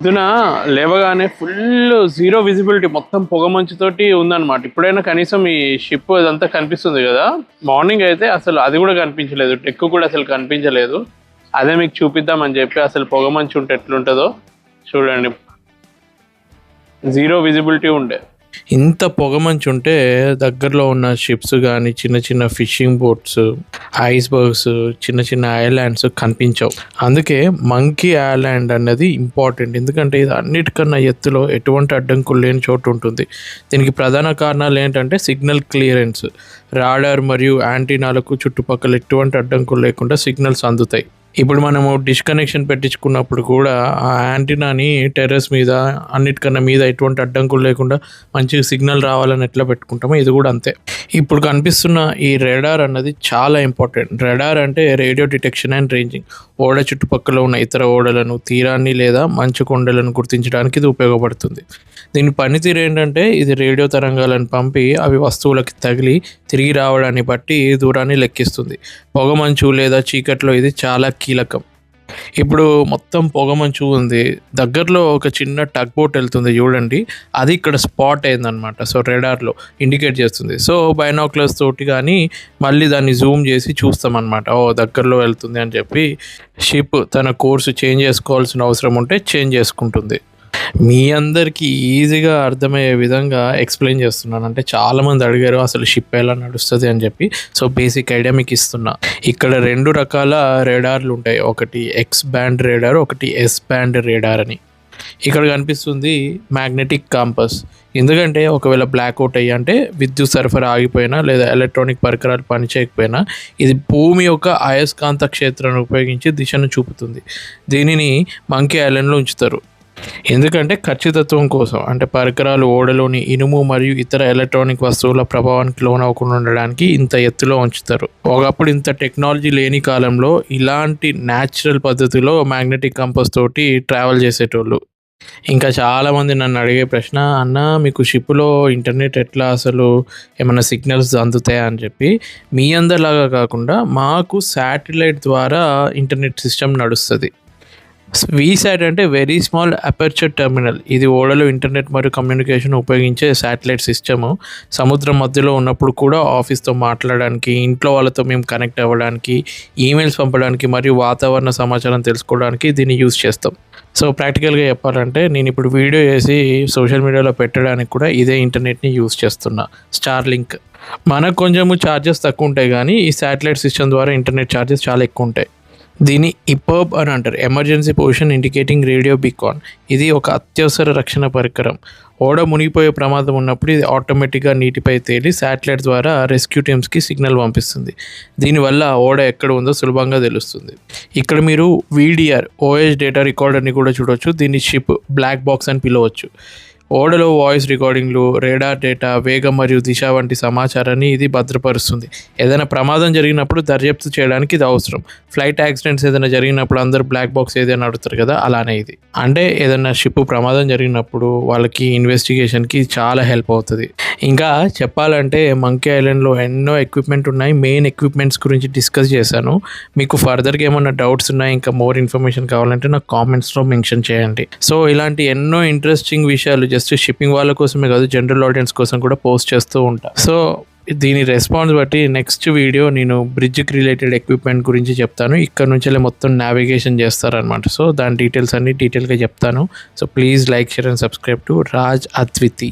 పొద్దున లేవగానే full zero visibility మొత్తం పొగమంచుతోటి ఉందన్నమాట. ఇప్పుడైనా కనీసం ఈ షిప్ అదంతా కనిపిస్తుంది కదా. మార్నింగ్ అయితే అసలు అది కూడా కనిపించలేదు, డెక్ కూడా అసలు కనిపించలేదు. అదే మీకు చూపిద్దామని చెప్పి అసలు పొగమంచు ఉంటే ఎట్లుంటుందో చూడండి. జీరో విజిబిలిటీ ఉండే. ఇంత పొగమంచు ఉంటే దగ్గరలో ఉన్న షిప్స్ కానీ చిన్న చిన్న ఫిషింగ్ బోట్స్, ఐస్బర్గ్స్, చిన్న చిన్న ఐలాండ్స్ కనిపించవు. అందుకే మంకీ ఐలాండ్ అన్నది ఇంపార్టెంట్. ఎందుకంటే ఇది అన్నిటికన్నా ఎత్తులో ఎటువంటి అడ్డంకులు లేని చోటు ఉంటుంది. దీనికి ప్రధాన కారణాలు ఏంటంటే సిగ్నల్ క్లియరెన్స్, రాడార్ మరియు యాంటీనాలకు చుట్టుపక్కల ఎటువంటి అడ్డంకులు లేకుండా సిగ్నల్స్ అందుతాయి. ఇప్పుడు మనము డిష్ కనెక్షన్ పెట్టించుకున్నప్పుడు కూడా ఆ యాంటీనాని టెర్రస్ మీద అన్నిటికన్నా మీద ఎటువంటి అడ్డంకులు లేకుండా మంచిగా సిగ్నల్ రావాలని ఎట్లా పెట్టుకుంటామో ఇది కూడా అంతే. ఇప్పుడు కనిపిస్తున్న ఈ రెడార్ అన్నది చాలా ఇంపార్టెంట్. రెడార్ అంటే రేడియో డిటెక్షన్ అండ్ రేంజింగ్. ఓడ చుట్టుపక్కల ఉన్న ఇతర ఓడలను, తీరాన్ని లేదా మంచు కొండలను గుర్తించడానికి ఇది ఉపయోగపడుతుంది. దీని పనితీరు ఏంటంటే ఇది రేడియో తరంగాలను పంపి అవి వస్తువులకి తగిలి తిరిగి రావడాన్ని బట్టి దూరాన్ని లెక్కిస్తుంది. పొగమంచు లేదా చీకట్లో ఇది చాలా కీలకం. ఇప్పుడు మొత్తం పొగమంచు ఉంది, దగ్గరలో ఒక చిన్న టగ్ బోట్ వెళ్తుంది చూడండి, అది ఇక్కడ స్పాట్ అయిందనమాట. సో రెడార్లో ఇండికేట్ చేస్తుంది. సో బైనాక్యులర్స్ తోటి కానీ మళ్ళీ దాన్ని జూమ్ చేసి చూస్తామన్నమాట. ఓ దగ్గరలో వెళ్తుంది అని చెప్పి షిప్ తన కోర్సు చేంజ్ చేసుకోవాల్సిన అవసరం ఉంటే చేంజ్ చేసుకుంటుంది. మీ అందరికీ ఈజీగా అర్థమయ్యే విధంగా ఎక్స్ప్లెయిన్ చేస్తున్నాను. అంటే చాలామంది అడిగారు అసలు షిప్ ఎలా నడుస్తుంది అని చెప్పి. సో బేసిక్ ఐడియా మీకు ఇస్తున్నా. ఇక్కడ 2 రకాల రేడార్లు ఉంటాయి. ఒకటి ఎక్స్ బ్యాండ్ రేడార్, ఒకటి ఎస్ బ్యాండ్ రేడార్ అని. ఇక్కడ కనిపిస్తుంది మ్యాగ్నెటిక్ కాంపస్. ఎందుకంటే ఒకవేళ బ్లాక్అవుట్ అయ్యి అంటే విద్యుత్ సరఫరా ఆగిపోయినా లేదా ఎలక్ట్రానిక్ పరికరాలు పనిచేయకపోయినా ఇది భూమి యొక్క అయస్కాంత క్షేత్రాన్ని ఉపయోగించి దిశను చూపుతుంది. దీనిని మంకీ ఐలాండ్లో ఉంచుతారు. ఎందుకంటే ఖచ్చితత్వం కోసం, అంటే పరికరాలు ఓడలోని ఇనుము మరియు ఇతర ఎలక్ట్రానిక్ వస్తువుల ప్రభావానికి లోనవ్వకుండా ఉండడానికి ఇంత ఎత్తులో ఉంచుతారు. ఒకప్పుడు ఇంత టెక్నాలజీ లేని కాలంలో ఇలాంటి న్యాచురల్ పద్ధతిలో మ్యాగ్నెటిక్ కంపస్ తోటి ట్రావెల్ చేసేటోళ్ళు. ఇంకా చాలామంది నన్ను అడిగే ప్రశ్న, అన్న మీకు షిప్లో ఇంటర్నెట్ ఎట్లా, అసలు ఏమైనా సిగ్నల్స్ అందుతాయా అని చెప్పి. మీ అందరిలాగా కాకుండా మాకు శాటిలైట్ ద్వారా ఇంటర్నెట్ సిస్టమ్ నడుస్తుంది. వీసాట్ అంటే వెరీ స్మాల్ అపర్చర్ టెర్మినల్. ఇది ఓడలో ఇంటర్నెట్ మరియు కమ్యూనికేషన్ ఉపయోగించే శాటిలైట్ సిస్టము. సముద్రం మధ్యలో ఉన్నప్పుడు కూడా ఆఫీస్తో మాట్లాడడానికి, ఇంట్లో వాళ్ళతో మేము కనెక్ట్ అవ్వడానికి, ఈమెయిల్స్ పంపడానికి మరియు వాతావరణ సమాచారం తెలుసుకోవడానికి దీన్ని యూజ్ చేస్తాం. సో ప్రాక్టికల్గా చెప్పాలంటే నేను ఇప్పుడు వీడియో చేసి సోషల్ మీడియాలో పెట్టడానికి కూడా ఇదే ఇంటర్నెట్ని యూజ్ చేస్తున్నా, స్టార్లింక్. మనకు కొంచెము ఛార్జెస్ తక్కువ ఉంటాయి, కానీ ఈ శాటిలైట్ సిస్టమ్ ద్వారా ఇంటర్నెట్ ఛార్జెస్ చాలా ఎక్కువ ఉంటాయి. దీన్ని ఇపర్బ్ అని అంటారు, emergency position indicating radio beacon. ఇది ఒక అత్యవసర రక్షణ పరికరం. ఓడ మునిగిపోయే ప్రమాదం ఉన్నప్పుడు ఇది ఆటోమేటిక్గా నీటిపై తేలి శాటిలైట్ ద్వారా రెస్క్యూ టీమ్స్కి సిగ్నల్ పంపిస్తుంది. దీనివల్ల ఓడ ఎక్కడ ఉందో సులభంగా తెలుస్తుంది. ఇక్కడ మీరు వీడిఆర్, ఓఎస్ డేటా రికార్డర్ని కూడా చూడవచ్చు. దీన్ని షిప్ బ్లాక్ బాక్స్ అని పిలవచ్చు. ఓడలో వాయిస్ రికార్డింగ్లు, రేడార్ డేటా, వేగం మరియు దిశ వంటి సమాచారాన్ని ఇది భద్రపరుస్తుంది. ఏదైనా ప్రమాదం జరిగినప్పుడు దర్యాప్తు చేయడానికి ఇది అవసరం. ఫ్లైట్ యాక్సిడెంట్స్ ఏదైనా జరిగినప్పుడు అందరూ బ్లాక్ బాక్స్ ఏదైనా అడుగుతారు కదా, అలానే ఇది. అంటే ఏదైనా షిప్ ప్రమాదం జరిగినప్పుడు వాళ్ళకి ఇన్వెస్టిగేషన్కి చాలా హెల్ప్ అవుతుంది. ఇంకా చెప్పాలంటే మంకీ ఐలాండ్లో ఎన్నో ఎక్విప్మెంట్ ఉన్నాయి. మెయిన్ ఎక్విప్మెంట్స్ గురించి డిస్కస్ చేశాను. మీకు ఫర్దర్గా ఏమైనా డౌట్స్ ఉన్నాయి, ఇంకా మోర్ ఇన్ఫర్మేషన్ కావాలంటే నాకు కామెంట్స్లో మెన్షన్ చేయండి. సో ఇలాంటి ఎన్నో ఇంట్రెస్టింగ్ విషయాలు జస్ట్ షిప్పింగ్ వాళ్ళ కోసమే కాదు, జనరల్ ఆడియన్స్ కోసం కూడా పోస్ట్ చేస్తూ ఉంటా. సో దీని రెస్పాన్స్ బట్టి నెక్స్ట్ వీడియో నేను బ్రిడ్జ్కి రిలేటెడ్ ఎక్విప్మెంట్ గురించి చెప్తాను. ఇక్కడ నుంచి మొత్తం నావిగేషన్ చేస్తారనమాట. సో దాని డీటెయిల్స్ అన్ని డీటెయిల్గా చెప్తాను. So please like, share and subscribe to Raj Adviti.